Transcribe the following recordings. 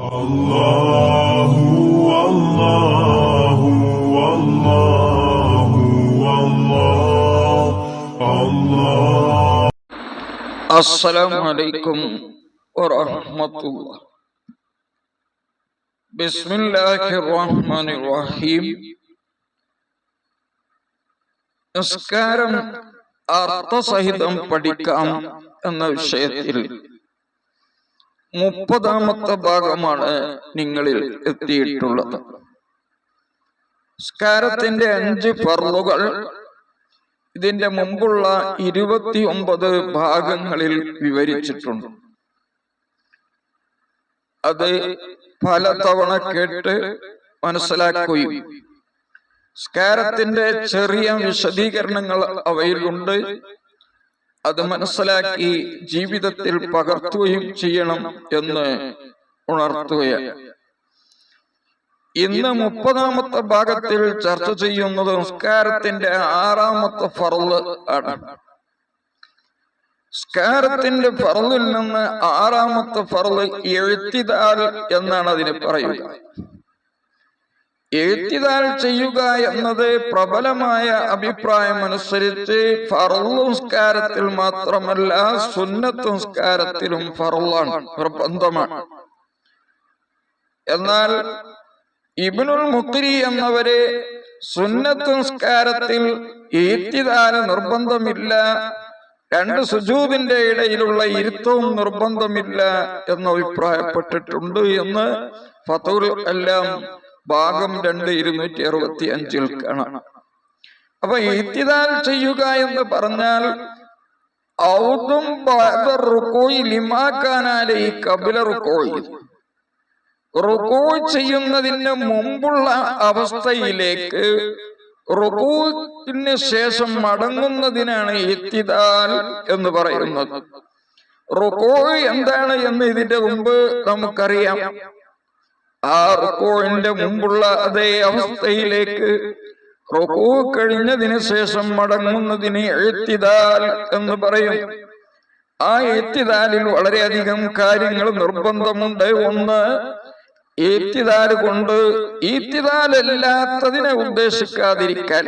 അല്ലാഹു അല്ലാഹു അല്ലാഹു അല്ലാഹു. അസ്സലാമു അലൈക്കും വറഹ്മത്തുള്ളാഹി. ബിസ്മില്ലാഹിർ റഹ്മാനിർ റഹീം. നിസ്കാരം അർത്ഥസഹിതം പഠിക്കാം എന്ന വിഷയത്തിൽ 30ാമത്തെ ഭാഗമാണ് നിങ്ങളിൽ എത്തിയിട്ടുള്ളത്. നിസ്കാരത്തിന്റെ 5 ഫർളുകൾ ഇതിന്റെ മുമ്പുള്ള 29 ഭാഗങ്ങളിൽ വിവരിച്ചിട്ടുണ്ട്. അത് പലതവണ കേട്ട് മനസ്സിലാക്കുകയും നിസ്കാരത്തിന്റെ ചെറിയ വിശദീകരണങ്ങൾ അവയിലുണ്ട്, അത് മനസ്സിലാക്കി ജീവിതത്തിൽ പകർത്തുകയും ചെയ്യണം എന്ന് ഉണർത്തുകയാണ്. ഇന്ന് 30ാമത്തെ ഭാഗത്തിൽ ചർച്ച ചെയ്യുന്നത് നിസ്കാരത്തിന്റെ 6ാമത്തെ ഫർള് ആണ്. നിസ്കാരത്തിന്റെ ഫർളിൽ നിന്ന് 6ാമത്തെ ഫർള് ഇഅ്തിദാൽ എന്നാണ് അതിനെ പറയുക. ഇഅ്തിദാൽ ചെയ്യുക എന്നത് പ്രബലമായ അഭിപ്രായം അനുസരിച്ച് ഫർള് നിസ്കാരത്തിൽ മാത്രമല്ല, സുന്നത്ത് നിസ്കാരത്തിലും ഫർളാണ്, നിർബന്ധമാണ്. എന്നാൽ ഇബ്നുൽ മുഖ്രി എന്നവരെ സുന്നത്ത് നിസ്കാരത്തിൽ ഇഅ്തിദാൽ നിർബന്ധമില്ല, 2 സുജൂദിന്റെ ഇടയിലുള്ള ഇരുത്തവും നിർബന്ധമില്ല എന്ന് അഭിപ്രായപ്പെട്ടിട്ടുണ്ട് എന്ന് ഫത്ഹുൽ അല്ലാം ഭാഗം 2 265 കാണാം. അപ്പൊ ഇഅ്തിദാൽ ചെയ്യുക എന്ന് പറഞ്ഞാൽ ഔദും ബഅദ റുകൂഇ ലിമാ കാന അലൈഹി ഖബ്ല റുകൂഇ, റുകൂ ചെയ്യുന്നതിന് മുമ്പുള്ള അവസ്ഥയിലേക്ക് റുകൂഇന് ശേഷം മടങ്ങുന്നതിനാണ് ഇഅ്തിദാൽ എന്ന് പറയുന്നത്. റുകൂ എന്താണ് എന്ന് ഇതിന്റെ മുമ്പ് നമുക്കറിയാം. ആ റുകൂഇന്റെ മുമ്പുള്ള അതേ അവസ്ഥയിലേക്ക് റുകൂ കഴിഞ്ഞതിന് ശേഷം മടങ്ങുന്നതിന് ഇഅ്തിദാൽ എന്ന് പറയും. ആ ഇഅ്തിദാലിൽ വളരെയധികം കാര്യങ്ങൾ നിർബന്ധമുണ്ട്. ഒന്ന്, ഇഅ്തിദാൽ കൊണ്ട് ഇഅ്തിദാലല്ലാത്തതിനെ ഉദ്ദേശിക്കാതിരിക്കാൻ.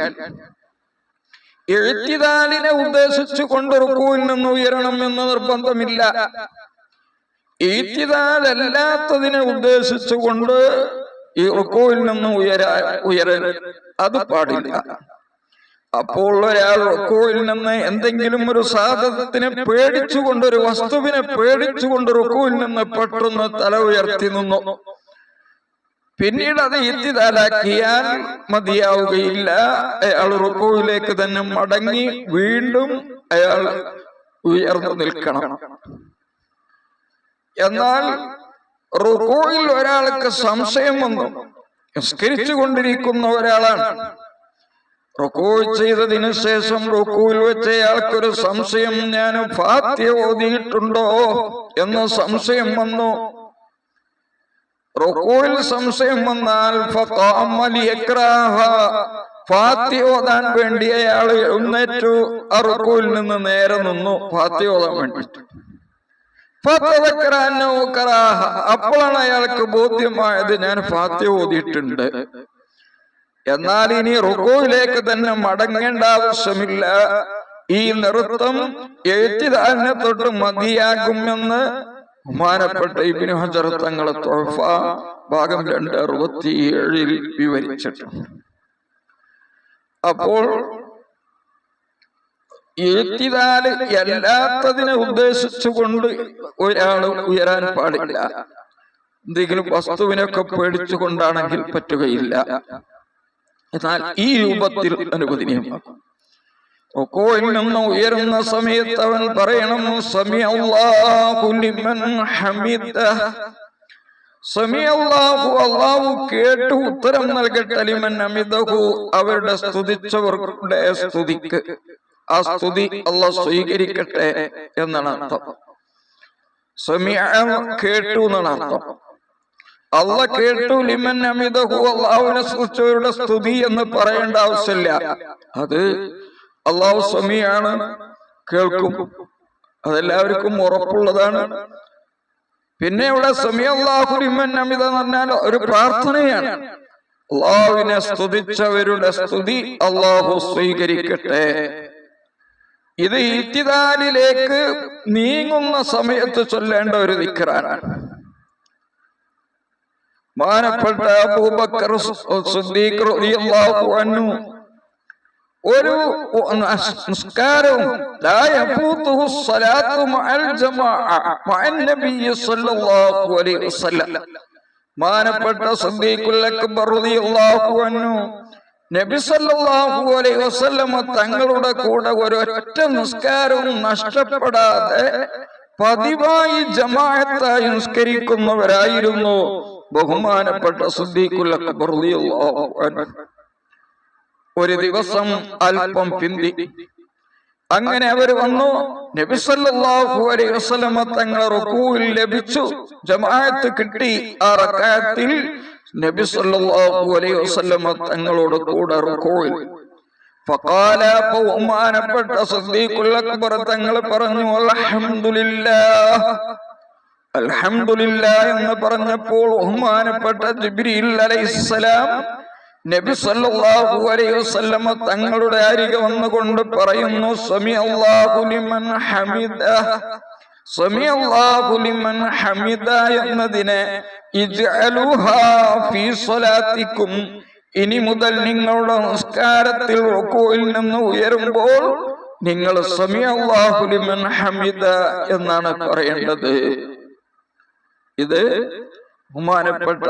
ഇഅ്തിദാലിനെ ഉദ്ദേശിച്ചുകൊണ്ട് റുകൂഇൽ നിന്ന് ഉയരണം എന്ന് നിർബന്ധമില്ല. ഇഅ്തിദാലല്ലാത്തതിനെ ഉദ്ദേശിച്ചുകൊണ്ട് ഈ റുകൂഇൽ നിന്ന് ഉയരാൻ അത് പാടില്ല. അപ്പോൾ ഒരാൾ റുകൂഇൽ നിന്ന് എന്തെങ്കിലും ഒരു സാധനത്തിനെ പേടിച്ചുകൊണ്ട്, ഒരു വസ്തുവിനെ പേടിച്ചുകൊണ്ട് റുകൂഇൽ നിന്ന് പെട്ടെന്ന് തല ഉയർത്തി നിന്നു, പിന്നീട് അത് ഇഅ്തിദാലാക്കിയാൽ മതിയാവുകയില്ല. അയാൾ റുകൂഇലേക്ക് തന്നെ മടങ്ങി വീണ്ടും അയാൾ ഉയർന്നു നിൽക്കണം. എന്നാൽ റുകൂഇൽ ഒരാൾക്ക് സംശയം വന്നു, നിസ്കരിച്ചു കൊണ്ടിരിക്കുന്ന ഒരാളാണ്, റുകൂ ചെയ്തതിനു ശേഷം റുകൂഇൽ വെച്ച് അയാൾക്കൊരു സംശയം, ഞാൻ ഫാത്തിഹ ഓതിയിട്ടുണ്ടോ എന്ന സംശയം വന്നു. റുകൂഇൽ സംശയം വന്നാൽ ഫഖാമ ലിയക്റാഹ, ഫാത്തിഹ ഓതാൻ വേണ്ടി അയാൾ എഴുന്നേറ്റു, ആ റുകൂഇൽ നിന്ന് നേരെ നിന്നു ഫാത്തിഹ ഓതാൻ വേണ്ടിയിട്ട്. അപ്പോഴാണ് അയാൾക്ക് ബോധ്യമായത്, ഞാൻ ഫാത്തിഹ ഓതിയിട്ടുണ്ട്. എന്നാൽ ഇനി റുകൂഇലേക്ക് തന്നെ മടങ്ങേണ്ട ആവശ്യമില്ല, ഈ നൃത്തം ഇഅ്തിദാലിനെ തൊട്ട് മതിയാകുമെന്ന് ബഹുമാനപ്പെട്ട ഇബ്നു ഹജർ തങ്ങളെ തുഹഫ ഭാഗം 267 വിവരിച്ചിട്ടുണ്ട്. അപ്പോൾ ഇഅ്തിദാൽ അല്ലാത്തതിനെ ഉദ്ദേശിച്ചുകൊണ്ട് ഒരാൾ ഉയരാൻ പാടില്ല. എന്തെങ്കിലും വസ്തുവിനൊക്കെ പേടിച്ചുകൊണ്ടാണെങ്കിൽ പറ്റുകയില്ല. എന്നാൽ ഈ രൂപത്തിൽ അനുവദനീയമാകും. റുകൂഇൽ നിന്ന് ഉയരുന്ന സമയത്ത് അവൻ പറയണം, സമിഅല്ലാഹു ലിമൻ ഹമിദഹ്, സമിഅല്ലാഹു, അല്ലാഹു കേട്ടു ഉത്തരം നൽകട്ടെ, ലിമൻ ഹമിദഹു, അവരുടെ സ്തുതിച്ചവരുടെ സ്തുതിക്ക്, ആ സ്തുതി അല്ലാഹു സ്വീകരിക്കട്ടെ എന്നാണ് അർത്ഥം. സമിഅ കേട്ടു എന്നാണ് അർത്ഥം. അല്ലാഹു കേട്ടു, ലിമൻ ഹമിദഹു, അല്ലാഹുവിനെ സ്തുതിച്ചവരുടെ സ്തുതി എന്ന് പറയേണ്ട ആവശ്യമില്ല. അത് അല്ലാഹു സമീഅാണ്, കേൾക്കും, അതെല്ലാവർക്കും ഉറപ്പുള്ളതാണ്. പിന്നെ ഇവിടെ സമിഅല്ലാഹു ലിമൻ ഹമിദ എന്ന് പറഞ്ഞാൽ ഒരു പ്രാർത്ഥനയാണ്. അള്ളാഹുവിനെ സ്തുതിച്ചവരുടെ സ്തുതി അള്ളാഹു സ്വീകരിക്കട്ടെ. ഇത് ഇത്തിദാലിലേക്ക് നീങ്ങുന്ന സമയത്ത് ചൊല്ലേണ്ട ഒരു ദിക്റാണ്. മാനപ്പെട്ട അബൂബക്കർ സിദ്ദീഖ് റളിയല്ലാഹു അൻഹു ഒരു നിസ്കാരവും ലാ യഫൂതുഹു സ്വലാത്തു മഅൽ ജമാഅ മഅൻ നബിയ്യി സ്വല്ലല്ലാഹു അലൈഹി വസല്ലം. മാനപ്പെട്ട സിദ്ദീഖുൽ അക്ബർ റളിയല്ലാഹു അൻഹു നബി സല്ലല്ലാഹു അലൈഹി വസല്ലം തങ്ങളുടെ കൂടെ ഒരൊറ്റ നിസ്കാരവും നഷ്ടപ്പെടാതെ പതിവായി ജമാഅത്തായി നിസ്കരിക്കുന്നവരായിരുന്നു ബഹുമാനപ്പെട്ട സിദ്ദീഖുൽ അക്ബർ റളിയല്ലാഹു അൻഹു. ഒരു ദിവസം അല്പം പിന്തി. അങ്ങനെ അവർ വന്നു. നബി സല്ലല്ലാഹു അലൈഹി വസല്ലം തങ്ങളെ റുകൂഇൽ ലഭിച്ചു, ജമാഅത്ത് കിട്ടി. ആ റക്അത്തിൽ നബി സല്ലല്ലാഹു അലൈഹി വസല്ലം തങ്ങളോട് കൂടെ റുകൂഇൽ. ഫഖാല, ബഹുമാനപ്പെട്ട സിദ്ദീഖുൽ അക്ബർ തങ്ങൾ പറഞ്ഞു, അൽഹംദുലില്ലാഹ് അൽഹംദുലില്ലാഹ് എന്ന് പറഞ്ഞപ്പോൾ ബഹുമാനപ്പെട്ട ജിബ്രീൽ അലൈഹിസ്സലാം നബി സല്ലല്ലാഹു അലൈഹി വസല്ലം തങ്ങളുടെ അരികെ വന്നുകൊണ്ട് പറയുന്നു, സമിഅല്ലാഹു ലിമൻ ഹമിദ. സമിഅല്ലാഹു ലിമൻ ഹമിദ എന്നതിനെ ഇജ്അലുഹാ ഫീ സ്വലാത്തിക്കും, ഇനി മുതൽ നിങ്ങളുടെ നിസ്കാരത്തിൽ റുകൂഇൽ നിന്ന് ഉയരുമ്പോൾ നിങ്ങൾ സമിഅല്ലാഹു ലിമൻ ഹമിദ എന്നാണ് പറയേണ്ടത്. ഇത് ബഹുമാനപ്പെട്ട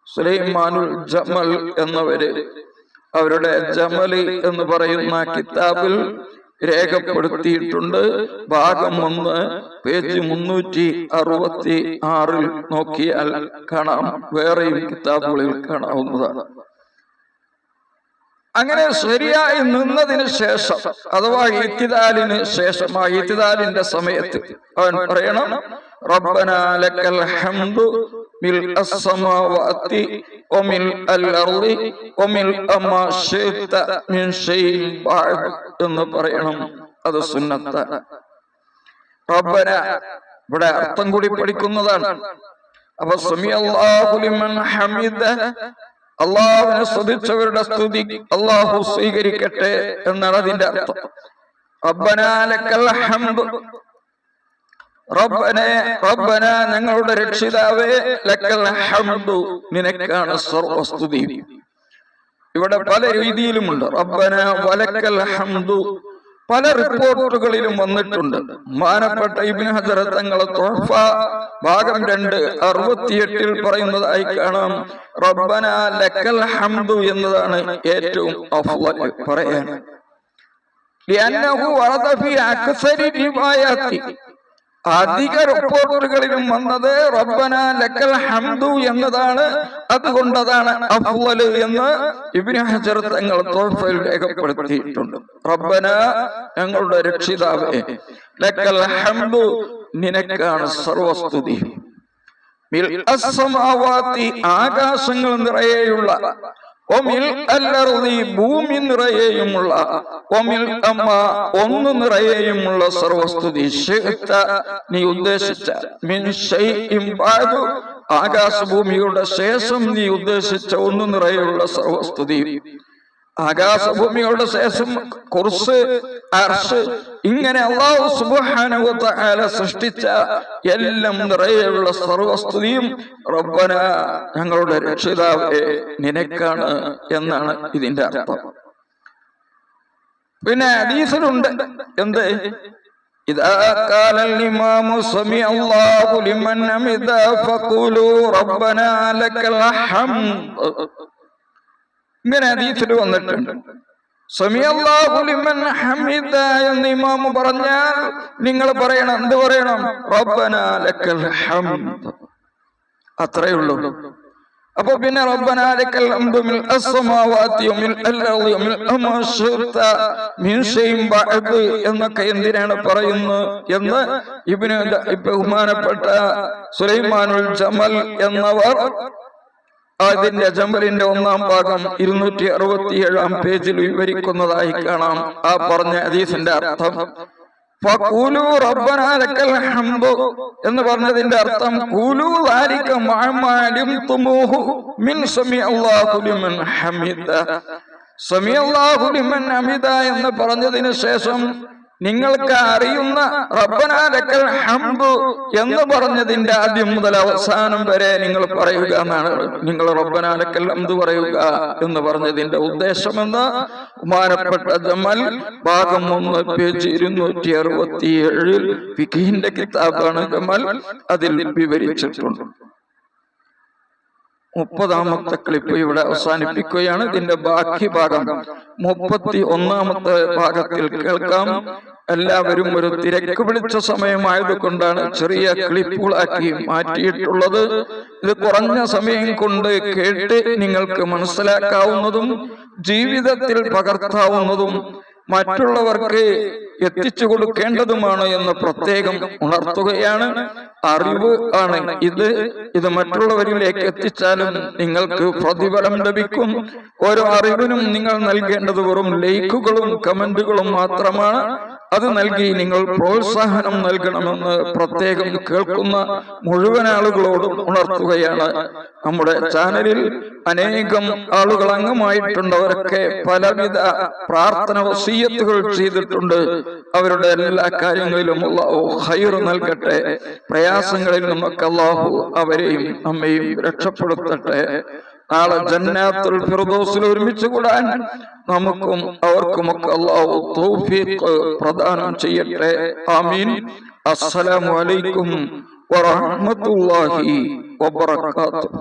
സുലൈമാനുൽ ജമൽ എന്നവര് അവരുടെ ജമലി എന്ന് പറയുന്ന കിതാബിൽ രേഖപ്പെടുത്തിയിട്ടുണ്ട്. ഭാഗം 1 പേജ് 366 നോക്കിയാൽ കാണാം. വേറെയും കിതാബുകളിൽ കാണാവുന്നതാണ്. അങ്ങനെ ശരിയായി നിന്നതിന് ശേഷം, അഥവാ ഇത്തിദാലിന് ശേഷം, ആ ഇത്തിദാലിന്റെ സമയത്ത് അവൻ പറയണം, റബ്ബനാ ലക്കൽ ഹംദു മിൽഅ സ്സമാവാതി വമിൽഅൽ അർളി വമിൽഅ മാ ശിഅത മിൻ ശൈഇൻ ബഅദ് എന്ന് പറയണം. അത് സുന്നത്താണ്. റബ്ബന ഇവിടെ അർത്ഥം കൂടി പഠിക്കുന്നതാണ്. അപ്പൊ സമിഅല്ലാഹു ലിമൻ ഹമിദ, അള്ളാഹുവിനെ സ്തുതിച്ചവരുടെ സ്തുതി അള്ളാഹു സ്വീകരിക്കട്ടെ എന്നാണ് അതിന്റെ അർത്ഥം. റബ്ബനാ ലക്കൽ ഹംദു, റബ്ബന ഞങ്ങളുടെ രക്ഷിതാവേ, ലക്കൽ ഹംദു നിനക്കാണ് സർവസ്തുതി. ഇവിടെ പല രീതിയിലുമുണ്ട്. റബ്ബന വലക്കൽ ഹംദു പല റിപ്പോർട്ടുകളിലും വന്നിട്ടുണ്ട്. മാനപ്പെട്ട ഇബ്നു ഹജർ തങ്ങളെ തുഹഫ ഭാഗം 2 68 പറയുന്നതായി കാണാം, റബ്ബന ലക്കൽ ഹംദു എന്നതാണ് ഏറ്റവും അഫ്ളൽ പറയാൻ. ലിഅന്നഹു വറദ ഫീ അക്സരി റിവായാത്തി, അധിക റിപ്പോർട്ടുകളിലും വന്നത് റബ്ബന ലക്കൽ ഹംദു എന്നതാണ്. അതുകൊണ്ടതാണ് അഫ്ളൽ എന്ന് ഇബ്നു ഹജർ തങ്ങൾ തുഹഫയിൽ രേഖപ്പെടുത്തിയിട്ടുണ്ട്. റബ്ബന ഞങ്ങളുടെ രക്ഷിതാവേ, ലക്കൽ ഹംദു നിനക്കാണ് സർവസ്തുതി. മിൽഅസ് സമാവാതി ആകാശങ്ങൾ നിറയെയുള്ള, ഭൂമി നിറയെയുമുള്ള, ഒന്ന് നിറയെയുമുള്ള സർവസ്തുതി. നീ ഉദ്ദേശിച്ച, മിൻ ശൈഇൻ ബഅദു ആകാശഭൂമിയുടെ ശേഷം നീ ഉദ്ദേശിച്ച ഒന്ന് നിറയെയുള്ള സർവസ്തുതി. ആകാശഭൂമികളുടെ ശേഷം കുർസി, അർശ്, ഇങ്ങനെ അല്ലാഹു സുബ്ഹാനഹു വ തആല സൃഷ്ടിച്ച എല്ലാം നിറയെയുള്ള സർവസ്തുതിയും റബ്ബന ഞങ്ങളുടെ രക്ഷിതാവേ നിനക്കാണ് എന്നാണ് ഇതിന്റെ അർത്ഥം. പിന്നെ ഹദീസിലുണ്ട് എന്ത്, ഇദാ ഖാലൽ ഇമാമു സമിഅല്ലാഹു ലിമൻ ഹമിദ ഫഖൂലു റബ്ബന ലക്കൽ ഹംദ്. ഇങ്ങനെ ഹദീസിൽ വന്നിട്ടുണ്ട്. സമിഅല്ലാഹു ലിമൻ ഹമിദ എന്ന് ഇമാമു പറഞ്ഞാൽ നിങ്ങൾ പറയണം, എന്ത് പറയണം? റബ്ബന ലക്കൽ ഹംദ്. അത്രയേ ഉള്ളൂ. അപ്പൊ പിന്നെ റബ്ബന ലക്കൽ ഹംദു മിൽഅസ് സമാവാതി വമിൽഅൽ അർളി വമിൽഅ മാ ശിഅത മിൻ ശൈഇൻ ബഅദ് എന്നൊക്കെ എന്തിനാണ് പറയുന്നത് എന്ന് ബഹുമാനപ്പെട്ട സുലൈമാനുൽ ജമൽ എന്നവർ അതിന്റെ ജമലിന്റെ 1-ാം ഭാഗം 267 പേജിൽ വിവരിക്കുന്നതായി കാണാം. ആ പറഞ്ഞ ഹദീസിന്റെ അർത്ഥം ഫഖൂലു റബ്ബനാ ലക്കൽ ഹംദു എന്ന് പറഞ്ഞതിന്റെ അർത്ഥം ഖൂലു ദാലിക മഅ അലിംതുമൂഹു മിൻ സമീഅല്ലാഹു ലിമൻ ഹമിദ. സമീഅല്ലാഹു ലിമൻ ഹമിദ എന്ന് പറഞ്ഞതിന് ശേഷം നിങ്ങൾക്ക് അറിയുന്ന റബ്ബനാ ലക്കൽ ഹംദു എന്ന് പറഞ്ഞതിന്റെ ആദ്യം മുതൽ അവസാനം വരെ നിങ്ങൾ പറയുക എന്നാണ്. നിങ്ങൾ റബ്ബനാ ലക്കൽ ഹംദു പറയുക എന്ന് പറഞ്ഞതിന്റെ ഉദ്ദേശമെന്ന് ബഹുമാനപ്പെട്ട ജമൽ ഭാഗം 1 പേജ് 267 ഫിഖിന്റെ കിതാബാണ് ജമൽ, അതിൽ വിവരിച്ചിട്ടുണ്ട്. 30ാമത്തെ ക്ലിപ്പ് ഇവിടെ അവസാനിപ്പിക്കുകയാണ്. ഇതിന്റെ ബാക്കി ഭാഗം 31ാമത്തെ ഭാഗത്തിൽ കേൾക്കാം. എല്ലാവരും ഒരു തിരക്ക് പിടിച്ച സമയമായതുകൊണ്ടാണ് ചെറിയ ക്ലിപ്പുകളാക്കി മാറ്റിയിട്ടുള്ളത്. ഇത് കുറഞ്ഞ സമയം കൊണ്ട് കേട്ട് നിങ്ങൾക്ക് മനസ്സിലാക്കാവുന്നതും ജീവിതത്തിൽ പകർത്താവുന്നതും മറ്റുള്ളവർക്ക് എത്തിച്ചു കൊടുക്കേണ്ടതുമാണ് എന്ന് പ്രത്യേകം ഉണർത്തുകയാണ്. അറിവ് ആണ് ഇത് മറ്റുള്ളവരിലേക്ക് എത്തിച്ചാലും നിങ്ങൾക്ക് പ്രതിഫലം ലഭിക്കും. ഓരോ അറിവിനും നിങ്ങൾ നൽകേണ്ടത് വെറും ലൈക്കുകളും കമന്റുകളും മാത്രമാണ്. അത് നൽകി നിങ്ങൾ പ്രോത്സാഹനം നൽകണമെന്ന് പ്രത്യേകം കേൾക്കുന്ന മുഴുവൻ ആളുകളോടും ഉണർത്തുകയാണ്. നമ്മുടെ ചാനലിൽ അനേകം ആളുകൾ അംഗമായിട്ടുണ്ടവരൊക്കെ പലവിധ പ്രാർത്ഥന വസിയത്തുകൾ ചെയ്തിട്ടുണ്ട്. അവരുടെ എല്ലാ കാര്യങ്ങളിലും അല്ലാഹു ഖൈർ നൽകട്ടെ. പ്രയാസങ്ങളിൽ നിന്നൊക്കെ അല്ലാഹു അവരെയും നമ്മയും രക്ഷപ്പെടുത്തട്ടെ. നാളെ ജന്നാത്തുൽ ഫിർദൗസിൽ ഒരുമിച്ച് കൂടാൻ നമുക്കും അവർക്കുമൊക്കെ അല്ലാഹു തൗഫീഖ് പ്രദാനം ചെയ്യട്ടെ. ആമീൻ. അസ്സലാമു അലൈക്കും വറഹ്മത്തുള്ളാഹി വബറകാതുഹു.